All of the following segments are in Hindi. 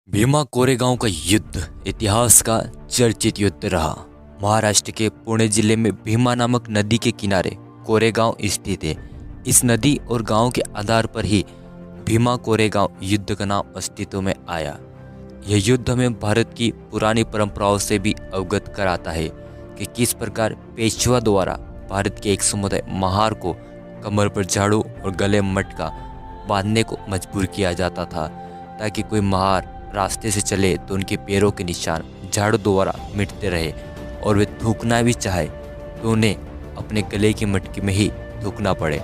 भीमा कोरेगांव का युद्ध इतिहास का चर्चित युद्ध रहा। महाराष्ट्र के पुणे जिले में भीमा नामक नदी के किनारे कोरेगांव स्थित है। इस नदी और गांव के आधार पर ही भीमा कोरेगांव युद्ध का नाम अस्तित्व में आया। यह युद्ध हमें भारत की पुरानी परंपराओं से भी अवगत कराता है कि किस प्रकार पेशवा द्वारा भारत के एक समुदाय महार को कमर पर झाड़ू और गले में मटका बांधने को मजबूर किया जाता था, ताकि कोई महार रास्ते से चले तो उनके पैरों के निशान झाड़ू द्वारा मिटते रहे और वे थूकना भी चाहे तो उन्हें अपने गले की मटकी में ही थूकना पड़े।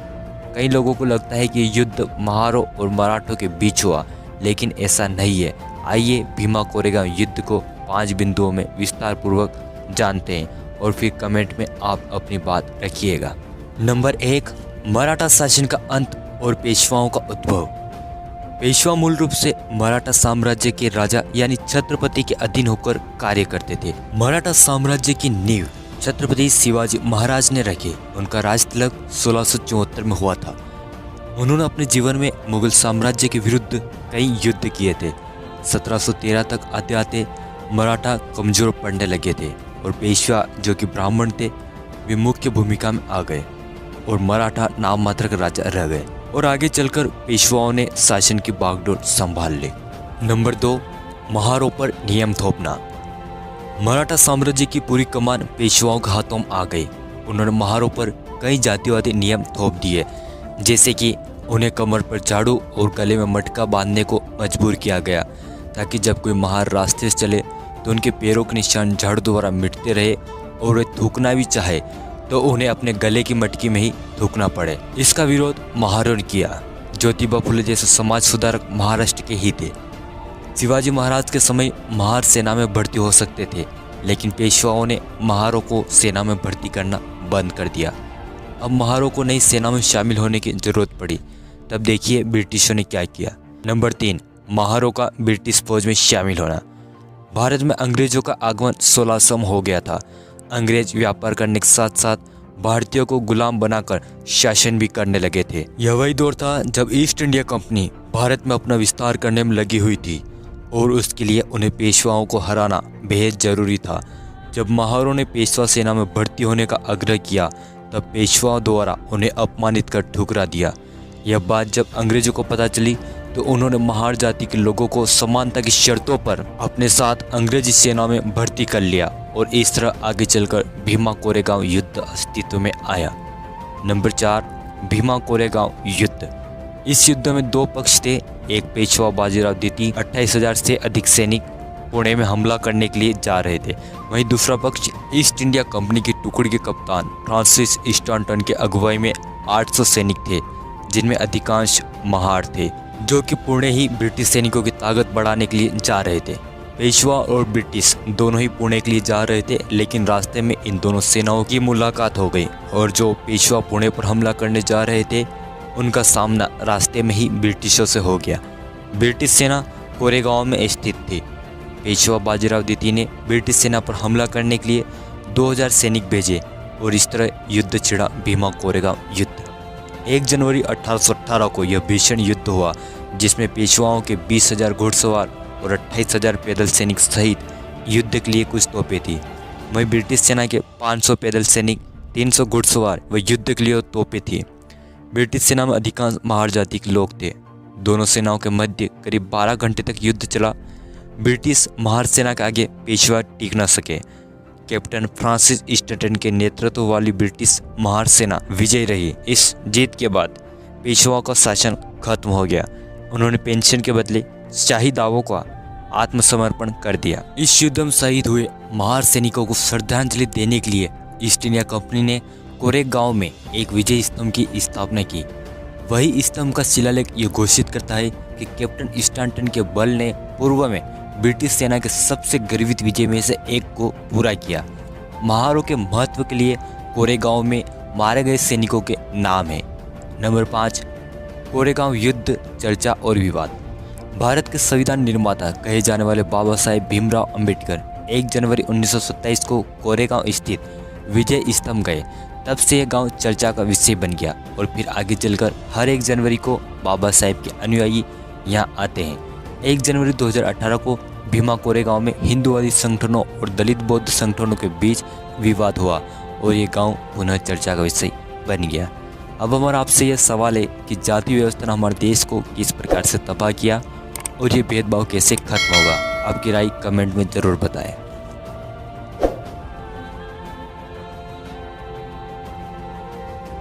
कई लोगों को लगता है कि युद्ध महारों और मराठों के बीच हुआ, लेकिन ऐसा नहीं है। आइए भीमा कोरेगांव युद्ध को 5 बिंदुओं में विस्तार पूर्वक जानते हैं और फिर कमेंट में आप अपनी बात रखिएगा। नंबर 1, मराठा शासन का अंत और पेशवाओं का उद्भव। पेशवा मूल रूप से मराठा साम्राज्य के राजा यानी छत्रपति के अधीन होकर कार्य करते थे। मराठा साम्राज्य की नींव छत्रपति शिवाजी महाराज ने रखी। उनका राज तिलक 1674 में हुआ था। उन्होंने अपने जीवन में मुगल साम्राज्य के विरुद्ध कई युद्ध किए थे। 1713 तक आते आते मराठा कमजोर पड़ने लगे थे और पेशवा जो कि ब्राह्मण थे वे मुख्य भूमिका में आ गए और मराठा नाम मात्र का राजा रह गए और आगे चलकर पेशवाओं ने शासन की बागडोर संभाल ली। नंबर 2, महारों पर नियम थोपना। मराठा साम्राज्य की पूरी कमान पेशवाओं के हाथों में आ गई। उन्होंने महारों पर कई जातिवादी नियम थोप दिए, जैसे कि उन्हें कमर पर झाड़ू और गले में मटका बांधने को मजबूर किया गया, ताकि जब कोई महार रास्ते से चले तो उनके पैरों के निशान झाड़ू द्वारा मिटते रहे और वे थूकना भी चाहे तो उन्हें अपने गले की मटकी में ही थूकना पड़े। इसका विरोध महारों ने किया। ज्योतिबा फुले जैसे समाज सुधारक महाराष्ट्र के ही थे। शिवाजी महाराज के समय महार सेना में भर्ती हो सकते थे, लेकिन पेशवाओं ने महारों को सेना में भर्ती करना बंद कर दिया। अब महारों को नई सेना में शामिल होने की जरूरत पड़ी। तब देखिए ब्रिटिशों ने क्या किया। नंबर 3, महारों का ब्रिटिश फौज में शामिल होना। भारत में अंग्रेजों का आगमन 1600 में हो गया था। अंग्रेज व्यापार करने के साथ साथ भारतीयों को गुलाम बनाकर शासन भी करने लगे थे। यह वही दौर था जब ईस्ट इंडिया कंपनी भारत में अपना विस्तार करने में लगी हुई थी और उसके लिए उन्हें पेशवाओं को हराना बेहद जरूरी था। जब महारों ने पेशवा सेना में भर्ती होने का आग्रह किया, तब पेशवाओं द्वारा उन्हें अपमानित कर ठुकरा दिया। यह बात जब अंग्रेजों को पता चली तो उन्होंने महार जाति के लोगों को समानता की शर्तों पर अपने साथ अंग्रेजी सेना में भर्ती कर लिया और इस तरह आगे चलकर भीमा कोरेगांव युद्ध अस्तित्व में आया। नंबर 4, भीमा कोरेगांव युद्ध। इस युद्ध में 2 पक्ष थे। एक पेशवा बाजीराव द्वितीय 28,000 से अधिक सैनिक पुणे में हमला करने के लिए जा रहे थे। वहीं दूसरा पक्ष ईस्ट इंडिया कंपनी की टुकड़ी के कप्तान फ्रांसिस स्टैंटन के अगुवाई में 800 सैनिक थे, जिनमें अधिकांश महार थे, जो कि पुणे ही ब्रिटिश सैनिकों की ताकत बढ़ाने के लिए जा रहे थे। पेशवा और ब्रिटिश दोनों ही पुणे के लिए जा रहे थे, लेकिन रास्ते में इन दोनों सेनाओं की मुलाकात हो गई और जो पेशवा पुणे पर हमला करने जा रहे थे उनका सामना रास्ते में ही ब्रिटिशों से हो गया। ब्रिटिश सेना कोरेगांव में स्थित थी। पेशवा बाजीराव द्वितीय ने ब्रिटिश सेना पर हमला करने के लिए 2000 सैनिक भेजे और इस तरह युद्ध छिड़ा भीमा कोरेगांव युद्ध। 1 जनवरी 1818 को यह भीषण युद्ध हुआ, जिसमें पेशवाओं के 20,000 घुड़सवार और 28,000 पैदल सैनिक सहित युद्ध के लिए कुछ तोपें थी। वहीं ब्रिटिश सेना के 500 पैदल सैनिक, 300 घुड़सवार व युद्ध के लिए तोपें थी। ब्रिटिश सेना में अधिकांश महार जाति के लोग थे। दोनों सेनाओं के मध्य करीब 12 घंटे तक युद्ध चला। ब्रिटिश महार सेना के आगे पेशवा टिक न सके। कैप्टन फ्रांसिस स्टैंटन के नेतृत्व वाली ब्रिटिश महार सेना विजयी रही। इस जीत के बाद पेशवाओं का शासन खत्म हो गया। उन्होंने पेंशन के बदले शाही दावों का आत्मसमर्पण कर दिया। इस युद्ध में शहीद हुए महार सैनिकों को श्रद्धांजलि देने के लिए ईस्ट इंडिया कंपनी ने कोरेगांव में एक विजय स्तंभ की स्थापना की। वही स्तंभ का शिलालेख ये घोषित करता है कि कैप्टन स्टैंटन के बल ने पूर्व में ब्रिटिश सेना के सबसे गर्वित विजय में से एक को पूरा किया। महारों के महत्व के लिए कोरेगांव में मारे गए सैनिकों के नाम हैं। नंबर 5, कोरेगांव युद्ध चर्चा और विवाद। भारत के संविधान निर्माता कहे जाने वाले बाबा साहेब भीमराव अंबेडकर 1 जनवरी 1927 को कोरेगांव स्थित विजय स्तंभ गए। तब से यह गांव चर्चा का विषय बन गया और फिर आगे चलकर हर 1 जनवरी को बाबा साहेब के अनुयायी यहाँ आते हैं। 1 जनवरी 2018 को भीमा कोरेगांव में हिंदूवादी संगठनों और दलित बौद्ध संगठनों के बीच विवाद हुआ और ये गांव पुनः चर्चा का विषय बन गया। अब हमारा आपसे यह सवाल है कि जाति व्यवस्था ने हमारे देश को किस प्रकार से तबाह किया और ये भेदभाव कैसे खत्म होगा। आपकी राय कमेंट में ज़रूर बताएं।